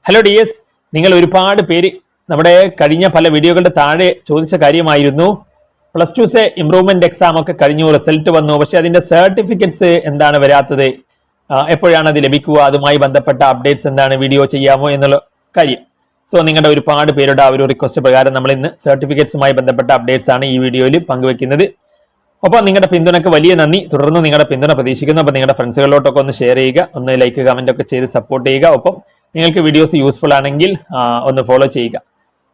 Hello DS, നിങ്ങൾ ഒരുപാട് പേര് നമ്മുടെ കഴിഞ്ഞ പല വീഡിയോകളുടെ താഴെ ചോദിച്ച കാര്യമായിരുന്നു. പ്ലസ് ടു സെ ഇംപ്രൂവ്മെന്റ് എക്സാം ഒക്കെ കഴിഞ്ഞു, റിസൾട്ട് വന്നു, പക്ഷെ അതിന്റെ സർട്ടിഫിക്കറ്റ്സ് എന്താണ് വരാത്തത്, എപ്പോഴാണ് അത് ലഭിക്കുക, അതുമായി ബന്ധപ്പെട്ട അപ്ഡേറ്റ്സ് എന്താണ്, വീഡിയോ ചെയ്യാമോ എന്നുള്ള കാര്യം. സോ നിങ്ങളുടെ ഒരുപാട് പേരുടെ ആ ഒരു റിക്വസ്റ്റ് പ്രകാരം നമ്മൾ ഇന്ന് സർട്ടിഫിക്കറ്റ്സുമായി ബന്ധപ്പെട്ട അപ്ഡേറ്റ്സ് ആണ് ഈ വീഡിയോയിൽ പങ്കുവെക്കുന്നത്. അപ്പോൾ നിങ്ങളുടെ പിന്തുണയ്ക്ക് വലിയ നന്ദി. തുടർന്ന് നിങ്ങളുടെ പിന്തുണ പ്രതീക്ഷിക്കുന്നു. അപ്പോൾ നിങ്ങളുടെ ഫ്രണ്ട്സുകളിലോട്ടൊക്കെ ഒന്ന് ഷെയർ ചെയ്യുക, ഒന്ന് ലൈക്ക് കമന്റ് ഒക്കെ ചെയ്ത് സപ്പോർട്ട് ചെയ്യുക. ഒപ്പം നിങ്ങൾക്ക് വീഡിയോസ് യൂസ്ഫുൾ ആണെങ്കിൽ ഒന്ന് ഫോളോ ചെയ്യുക.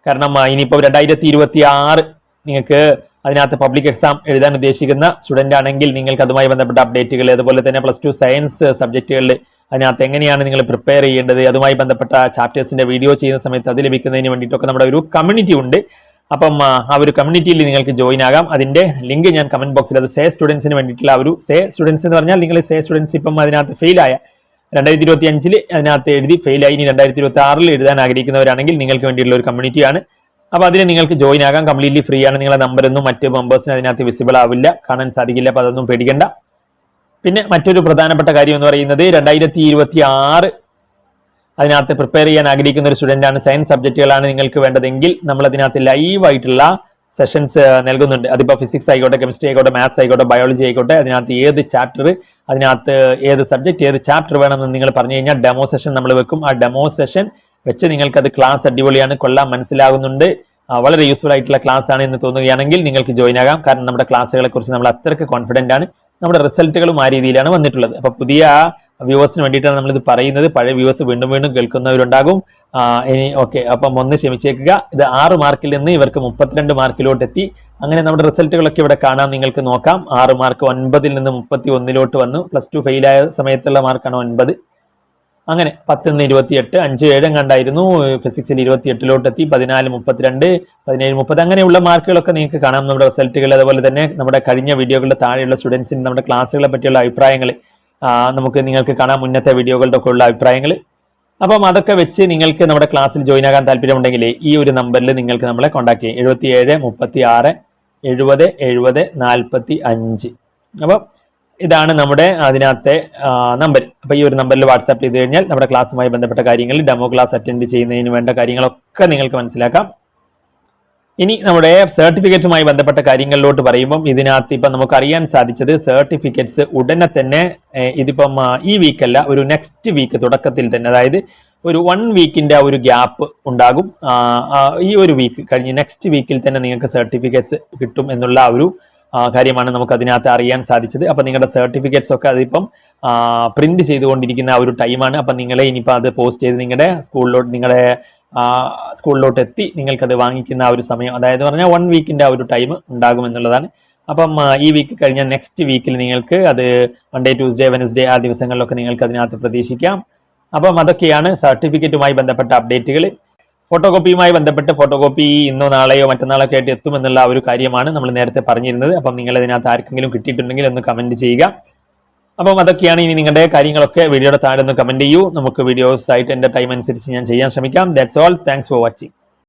കാരണം ഇനിയിപ്പോൾ 2026 നിങ്ങൾക്ക് അതിനകത്ത് പബ്ലിക് എക്സാം എഴുതാൻ ഉദ്ദേശിക്കുന്ന സ്റ്റുഡൻ്റ് ആണെങ്കിൽ നിങ്ങൾക്ക് അതുമായി ബന്ധപ്പെട്ട അപ്ഡേറ്റുകൾ, അതുപോലെ തന്നെ പ്ലസ് ടു സയൻസ് സബ്ജക്റ്റുകളിൽ അതിനകത്ത് എങ്ങനെയാണ് നിങ്ങൾ പ്രിപ്പയർ ചെയ്യേണ്ടത്, അതുമായി ബന്ധപ്പെട്ട ചാപ്റ്റേഴ്സിന്റെ വീഡിയോ ചെയ്യുന്ന സമയത്ത് അത് ലഭിക്കുന്നതിന് വേണ്ടിയിട്ടൊക്കെ നമ്മുടെ ഒരു കമ്മ്യൂണിറ്റി ഉണ്ട്. അപ്പം ആ ഒരു കമ്മ്യൂണിറ്റിയിൽ നിങ്ങൾക്ക് ജോയിൻ ആകാം. അതിന്റെ ലിങ്ക് ഞാൻ കമന്റ് ബോക്സിൽ, അത് സേ സ്റ്റുഡൻസിന് വേണ്ടിയിട്ടുള്ള ഒരു സേ സ്റ്റുഡൻസ് എന്ന് പറഞ്ഞാൽ നിങ്ങൾ സേ സ്റ്റുഡൻസ് ഇപ്പം അതിനകത്ത് ഫെയിലായ 2025 അതിനകത്ത് എഴുതി ഫെയിലായി, ഇനി 2026 എഴുതാൻ ആഗ്രഹിക്കുന്നവരാണെങ്കിൽ നിങ്ങൾക്ക് വേണ്ടിയുള്ള ഒരു കമ്മ്യൂണിറ്റിയാണ്. അപ്പോൾ അതിന് നിങ്ങൾക്ക് ജോയിൻ ആകാം. കംപ്ലീറ്റ്ലി ഫ്രീ ആണ്. നിങ്ങളുടെ നമ്പറൊന്നും മറ്റ് മെമ്പേഴ്സിന് അതിനകത്ത് വിസിബിൾ ആവില്ല, കാണാൻ സാധിക്കില്ല. അപ്പോൾ അതൊന്നും പേടിക്കേണ്ട. പിന്നെ മറ്റൊരു പ്രധാനപ്പെട്ട കാര്യം എന്ന് പറയുന്നത് 2026 അതിനകത്ത് പ്രിപ്പയർ ചെയ്യാൻ ആഗ്രഹിക്കുന്ന ഒരു സ്റ്റുഡൻ്റ് ആണ്, സയൻസ് സബ്ജക്റ്റുകളാണ് നിങ്ങൾക്ക് വേണ്ടതെങ്കിൽ നമ്മൾ അതിനകത്ത് ലൈവായിട്ടുള്ള സെഷൻസ് നൽകുന്നുണ്ട്. അതിപ്പോൾ ഫിസിക്സ് ആയിക്കോട്ടെ, കെമിസ്ട്രി ആയിക്കോട്ടെ, മാത്സ് ആയിക്കോട്ടെ, ബയോളജി ആയിക്കോട്ടെ, അതിനകത്ത് ഏത് ചാപ്റ്റർ, അതിനകത്ത് ഏത് സബ്ജക്ട്, ഏത് ചാപ്റ്റർ വേണമെന്ന് നിങ്ങൾ പറഞ്ഞു കഴിഞ്ഞാൽ ഡെമോ സെഷൻ നമ്മൾ വെക്കും. ആ ഡെമോ സെഷൻ വെച്ച് നിങ്ങൾക്കത് ക്ലാസ് അടിപൊളിയാണ്, കൊള്ളാൻ, മനസ്സിലാകുന്നുണ്ട്, വളരെ യൂസ്ഫുൾ ആയിട്ടുള്ള ക്ലാസ് ആണ് എന്ന് തോന്നുകയാണെങ്കിൽ നിങ്ങൾക്ക് ജോയിൻ ആകാം. കാരണം നമ്മുടെ ക്ലാസ്സുകളെ കുറിച്ച് നമ്മൾ അത്രയ്ക്ക് കോൺഫിഡൻ്റ് ആണ്. നമ്മുടെ റിസൾട്ടുകളും ആ രീതിയിലാണ് വന്നിട്ടുള്ളത്. അപ്പോൾ പുതിയ വ്യൂവേഴ്സിന് വേണ്ടിയിട്ടാണ് നമ്മളിത് പറയുന്നത്. പഴയ വ്യൂവേഴ്സ് വീണ്ടും വീണ്ടും കേൾക്കുന്നവരുണ്ടാകും. ഇനി ഓക്കെ, അപ്പം ഒന്ന് ക്ഷമിച്ചേക്കുക. ഇത് 6 മാർക്കിൽ നിന്ന് ഇവർക്ക് 32 മാർക്കിലോട്ട് എത്തി. അങ്ങനെ നമ്മുടെ റിസൾട്ടുകളൊക്കെ ഇവിടെ കാണാം, നിങ്ങൾക്ക് നോക്കാം. 6 മാർക്ക് 9 നിന്ന് 31 വന്നു. പ്ലസ് ടു ഫെയിലായ സമയത്തുള്ള മാർക്കാണ് 9. അങ്ങനെ 10 നിന്ന് 28, 5, 7 കണ്ടായിരുന്നു. ഫിസിക്സിൽ 28 എത്തി. 14, 32, 17, 30 അങ്ങനെയുള്ള മാർക്കുകളൊക്കെ നിങ്ങൾക്ക് കാണാം നമ്മുടെ റിസൾട്ടുകൾ. അതുപോലെ തന്നെ നമ്മുടെ കഴിഞ്ഞ വീഡിയോകളുടെ താഴെയുള്ള സ്റ്റുഡൻസിന് നമ്മുടെ ക്ലാസ്സുകളെ പറ്റിയുള്ള അഭിപ്രായങ്ങൾ നിങ്ങൾക്ക് കാണാം, മുന്നത്തെ വീഡിയോകളുടെ ഒക്കെ ഉള്ള അഭിപ്രായങ്ങൾ. അപ്പം അതൊക്കെ വെച്ച് നിങ്ങൾക്ക് നമ്മുടെ ക്ലാസ്സിൽ ജോയിൻ ആകാൻ താല്പര്യമുണ്ടെങ്കിൽ ഈ ഒരു നമ്പറിൽ നിങ്ങൾക്ക് നമ്മളെ കോൺടാക്ട് ചെയ്യാം. 77 36 70 70 45. അപ്പം ഇതാണ് നമ്മുടെ അതിനകത്തെ നമ്പർ. അപ്പോൾ ഈ ഒരു നമ്പറിൽ വാട്സാപ്പ് ചെയ്ത് കഴിഞ്ഞാൽ നമ്മുടെ ക്ലാസ്സുമായി ബന്ധപ്പെട്ട കാര്യങ്ങൾ, ഡെമോ ക്ലാസ് അറ്റൻഡ് ചെയ്യുന്നതിന് വേണ്ട കാര്യങ്ങളൊക്കെ നിങ്ങൾക്ക് മനസ്സിലാക്കാം. ഇനി നമ്മുടെ സർട്ടിഫിക്കറ്റുമായി ബന്ധപ്പെട്ട കാര്യങ്ങളിലോട്ട് പറയുമ്പം ഇതിനകത്ത് ഇപ്പം നമുക്ക് അറിയാൻ സാധിച്ചത് സർട്ടിഫിക്കറ്റ്സ് ഉടനെ തന്നെ, ഇതിപ്പം ഈ വീക്കല്ല, ഒരു നെക്സ്റ്റ് വീക്ക് തുടക്കത്തിൽ തന്നെ, അതായത് ഒരു 1 വീക്കിന്റെ ഒരു ഗ്യാപ്പ് ഉണ്ടാകും. ഈ ഒരു വീക്ക് കഴിഞ്ഞ് നെക്സ്റ്റ് വീക്കിൽ തന്നെ നിങ്ങൾക്ക് സർട്ടിഫിക്കറ്റ്സ് കിട്ടും എന്നുള്ള ഒരു കാര്യമാണ് നമുക്ക് അതിനകത്ത് അറിയാൻ സാധിച്ചത്. അപ്പം നിങ്ങളുടെ സർട്ടിഫിക്കറ്റ്സ് ഒക്കെ അതിപ്പം പ്രിന്റ് ചെയ്തുകൊണ്ടിരിക്കുന്ന ആ ഒരു ടൈമാണ്. അപ്പം നിങ്ങളെ ഇനിയിപ്പോൾ അത് പോസ്റ്റ് ചെയ്ത് നിങ്ങളുടെ സ്കൂളിലോട്ട് എത്തി നിങ്ങൾക്കത് വാങ്ങിക്കുന്ന ആ ഒരു സമയം, അതായത് പറഞ്ഞാൽ 1 വീക്കിന്റെ ആ ഒരു ടൈം ഉണ്ടാകും എന്നുള്ളതാണ്. അപ്പം ഈ വീക്ക് കഴിഞ്ഞാൽ നെക്സ്റ്റ് വീക്കിൽ നിങ്ങൾക്ക് അത് മൺഡേ, ട്യൂസ്ഡേ, വെനസ്ഡേ ആ ദിവസങ്ങളിലൊക്കെ നിങ്ങൾക്ക് അതിനകത്ത് പ്രതീക്ഷിക്കാം. അപ്പം അതൊക്കെയാണ് സർട്ടിഫിക്കറ്റുമായി ബന്ധപ്പെട്ട അപ്ഡേറ്റുകൾ. ഫോട്ടോകോപ്പിയുമായി ബന്ധപ്പെട്ട് ഫോട്ടോകോപ്പി ഇന്നോ നാളെയോ മറ്റന്നാളോ ഒക്കെ ആയിട്ട് എത്തുമെന്നുള്ള ആ ഒരു കാര്യമാണ് നമ്മൾ നേരത്തെ പറഞ്ഞിരുന്നത്. അപ്പം നിങ്ങൾ ഇതിനകത്ത് ആർക്കെങ്കിലും കിട്ടിയിട്ടുണ്ടെങ്കിൽ ഒന്ന് കമന്റ് ചെയ്യുക. അപ്പം അതൊക്കെയാണ്. ഇനി നിങ്ങളുടെ കാര്യങ്ങളൊക്കെ വീഡിയോയുടെ താഴെ ഒന്ന് കമന്റ് ചെയ്യൂ. നമുക്ക് വീഡിയോസ് ആയിട്ട് എൻ്റെ ടൈം അനുസരിച്ച് ഞാൻ ചെയ്യാൻ ശ്രമിക്കാം. That's all. Thanks for watching.